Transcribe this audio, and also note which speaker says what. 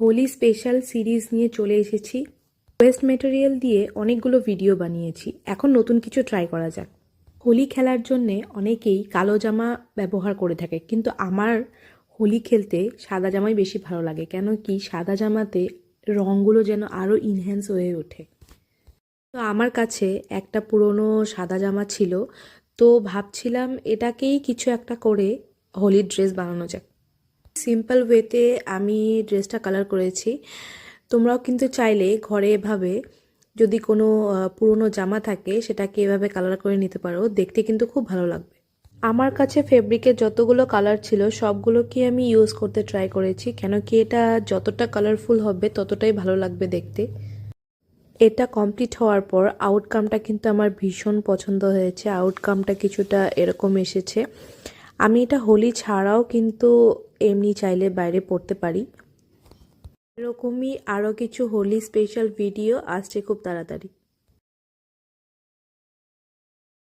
Speaker 1: Holi special series নিয়ে চলে এসেছি। ওয়েস্ট ম্যাটেরিয়াল দিয়ে অনেকগুলো ভিডিও বানিয়েছি, এখন নতুন কিছু ট্রাই করা যাক। হোলি খেলার জন্যে অনেকেই কালো জামা ব্যবহার করে থাকে, কিন্তু আমার হোলি খেলতে সাদা জামাই বেশি ভালো লাগে। কেন কি সাদা জামাতে রঙগুলো যেন আরও ইনহ্যান্স হয়ে ওঠে। তো আমার কাছে একটা পুরনো সাদা জামা ছিল, তো ভাবছিলাম এটাকেই কিছু একটা করে হোলির ড্রেস বানানো যাক। সিম্পল ওয়েতে আমি ড্রেসটা কালার করেছি। তোমরাও কিন্তু চাইলে ঘরে এভাবে যদি কোনো পুরনো জামা থাকে সেটাকে এভাবে কালার করে নিতে পারো, দেখতে কিন্তু খুব ভালো লাগবে। আমার কাছে ফেব্রিকের যতগুলো কালার ছিল সবগুলোকে আমি ইউজ করতে ট্রাই করেছি, কেন কি এটা যতটা কালারফুল হবে ততটাই ভালো লাগবে দেখতে। এটা কমপ্লিট হওয়ার পর আউটকামটা কিন্তু আমার ভীষণ পছন্দ হয়েছে। আউটকামটা কিছুটা এরকম এসেছে। আমি এটা হোলি ছাড়াও কিন্তু এমনি চাইলে বাইরে পড়তে পারি। এরকমই আরও কিছু হোলি স্পেশাল ভিডিও আসছে খুব তাড়াতাড়ি।